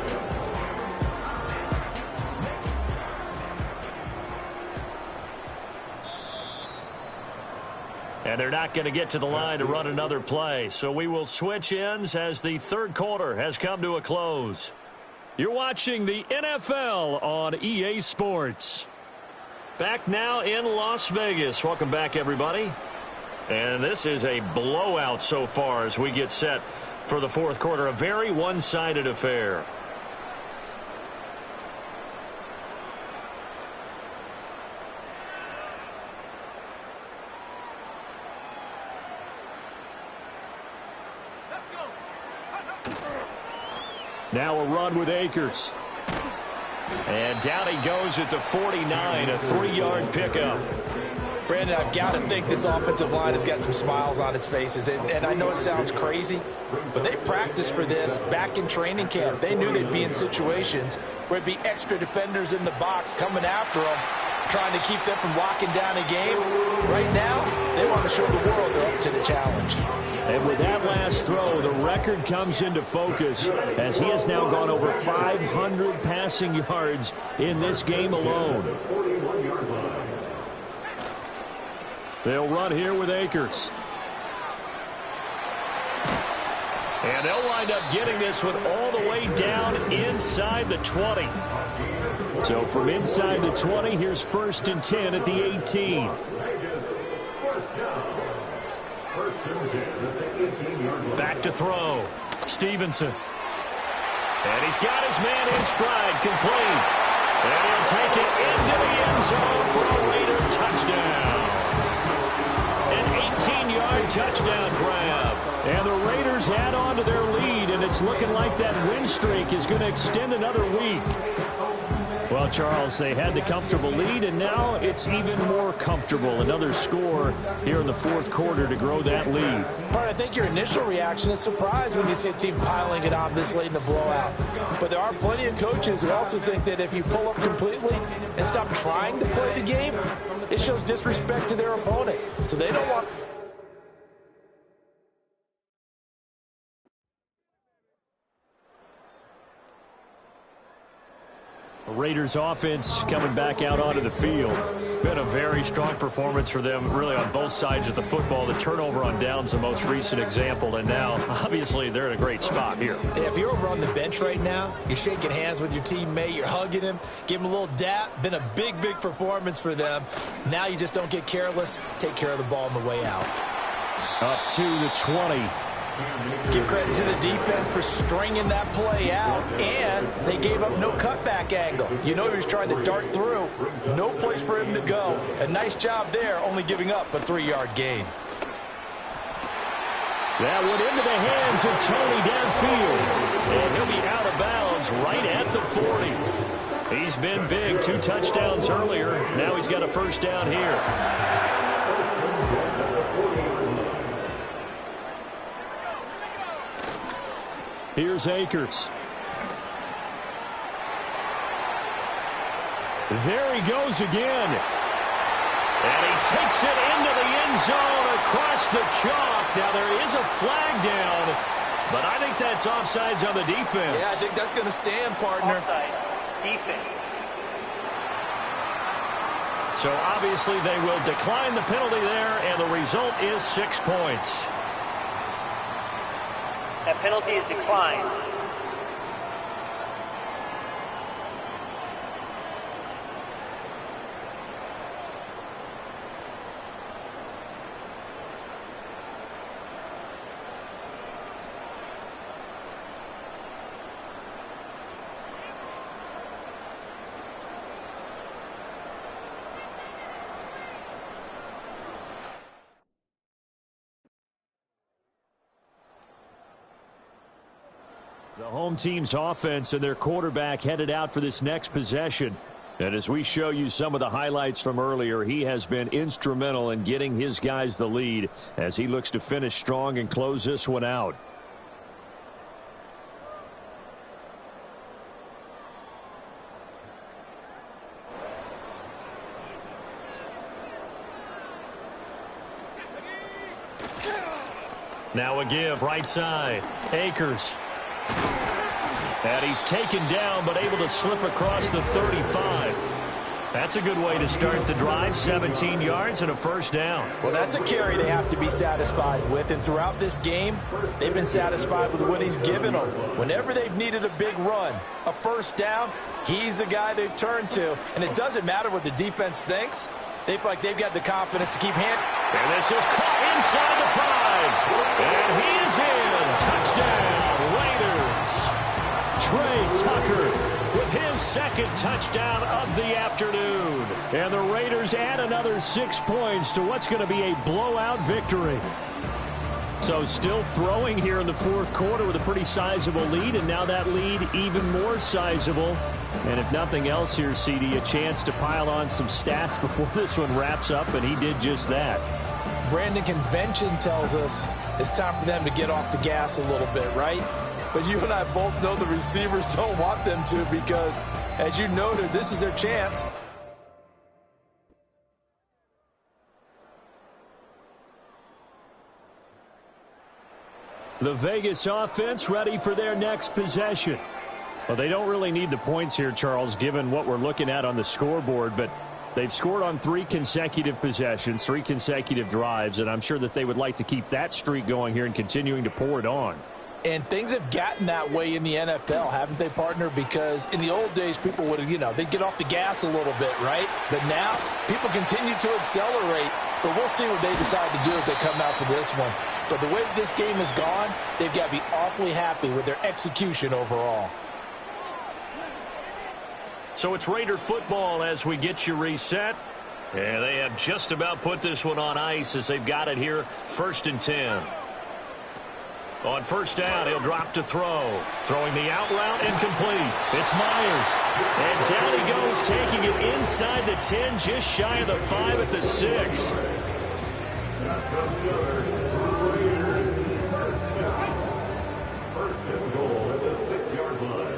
And they're not going to get to the line to run another play. So we will switch ends as the third quarter has come to a close. You're watching the NFL on EA Sports. Back now in Las Vegas. Welcome back, everybody. And this is a blowout so far as we get set for the fourth quarter. A very one-sided affair. Now a run with Akers. And down he goes at the 49, a 3-yard pickup. Brandon, I've got to think this offensive line has got some smiles on its faces. And I know it sounds crazy, but they practiced for this back in training camp. They knew they'd be in situations where it'd be extra defenders in the box coming after them, trying to keep them from locking down a game. Right now, they want to show the world they're up to the challenge. And with that last throw, the record comes into focus as he has now gone over 500 passing yards in this game alone. They'll run here with Akers. And they'll wind up getting this one all the way down inside the 20. So from inside the 20, here's 1st and 10 at the 18. Back to throw. Stevenson. And he's got his man in stride, complete. And he'll take it into the end zone for a Raider touchdown. An 18-yard touchdown grab. And the Raiders add on to their lead, and it's looking like that win streak is going to extend another week. Well, Charles, they had the comfortable lead, and now it's even more comfortable. Another score here in the fourth quarter to grow that lead. But I think your initial reaction is surprise when you see a team piling it on this late in the blowout. But there are plenty of coaches who also think that if you pull up completely and stop trying to play the game, it shows disrespect to their opponent. So they don't want... Raiders offense coming back out onto the field. Been a very strong performance for them really on both sides of the football. The turnover on downs the most recent example, and now obviously they're in a great spot here. If you're over on the bench right now, you're shaking hands with your teammate, you're hugging him, give him a little dap. Been a big performance for them. Now you just don't get careless. Take care of the ball on the way out. Up to the 20. Give credit to the defense for stringing that play out, and they gave up no cutback angle. You know he was trying to dart through. No place for him to go. A nice job there, only giving up a 3-yard gain. That went into the hands of Tony downfield, and he'll be out of bounds right at the 40. He's been big, 2 touchdowns earlier. Now he's got a first down here. Here's Akers. There he goes again. And he takes it into the end zone across the chalk. Now there is a flag down, but I think that's offsides on the defense. Yeah, I think that's going to stand, partner. Offside. Defense. So obviously they will decline the penalty there, and the result is 6 points. That penalty is declined. The home team's offense and their quarterback headed out for this next possession. And as we show you some of the highlights from earlier, he has been instrumental in getting his guys the lead as he looks to finish strong and close this one out. Now a give, right side. Akers. And he's taken down, but able to slip across the 35. That's a good way to start the drive. 17 yards and a first down. Well, that's a carry they have to be satisfied with. And throughout this game, they've been satisfied with what he's given them. Whenever they've needed a big run, a first down, he's the guy they've turned to. And it doesn't matter what the defense thinks. They feel like they've got the confidence to keep hand. And this is caught inside the 5. And he is in. Touchdown, Raiders. Trey Tucker with his second touchdown of the afternoon. And the Raiders add another 6 points to what's going to be a blowout victory. So still throwing here in the fourth quarter with a pretty sizable lead, and now that lead even more sizable. And if nothing else here, CD, a chance to pile on some stats before this one wraps up, and he did just that. Brandon, convention tells us it's time for them to get off the gas a little bit, right? But you and I both know the receivers don't want them to because, as you noted, this is their chance. The Vegas offense ready for their next possession. Well, they don't really need the points here, Charles, given what we're looking at on the scoreboard, but they've scored on 3 consecutive possessions, 3 consecutive drives, and I'm sure that they would like to keep that streak going here and continuing to pour it on. And things have gotten that way in the NFL, haven't they, partner? Because in the old days, people would, they'd get off the gas a little bit, right? But now, people continue to accelerate. But we'll see what they decide to do as they come out for this one. But the way this game has gone, they've got to be awfully happy with their execution overall. So it's Raider football as we get you reset. And they have just about put this one on ice as they've got it here, 1st and 10. On first down, he'll drop to throw. Throwing the out route, incomplete. It's Myers. And down he goes, taking it inside the 10, just shy of the 5 at the 6. First and goal at the 6-yard line.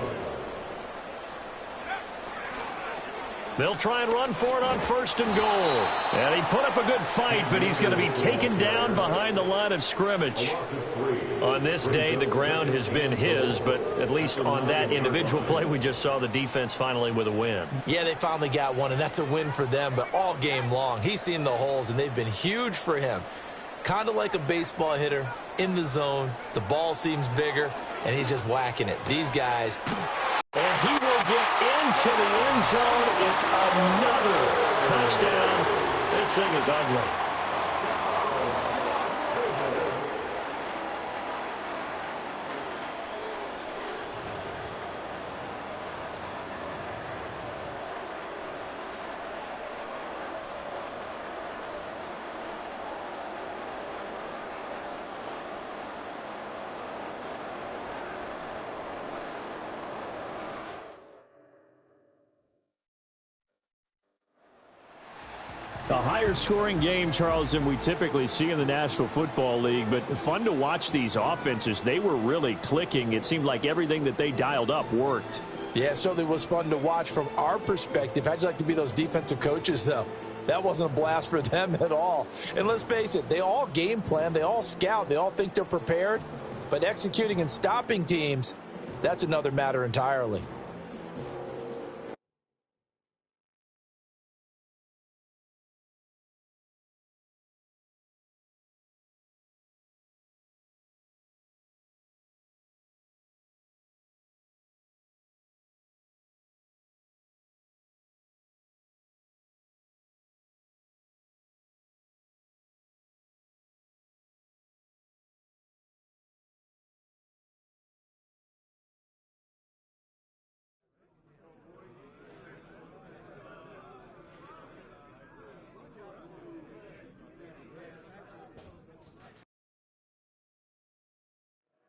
They'll try and run for it on 1st and goal. And he put up a good fight, but he's going to be taken down behind the line of scrimmage. On this day, the ground has been his, but at least on that individual play, we just saw the defense finally with a win. Yeah, they finally got one, and that's a win for them, but all game long, he's seen the holes, and they've been huge for him. Kind of like a baseball hitter in the zone. The ball seems bigger, and he's just whacking it. These guys... And he will get into the end zone. It's another touchdown. This thing is ugly. A higher scoring game, Charles, than we typically see in the National Football League, but fun to watch these offenses. They were really clicking. It seemed like everything that they dialed up worked. Yeah, it certainly was fun to watch from our perspective. How'd you like to be those defensive coaches, though? That wasn't a blast for them at all. And let's face it, they all game plan, they all scout, they all think they're prepared, but executing and stopping teams, that's another matter entirely.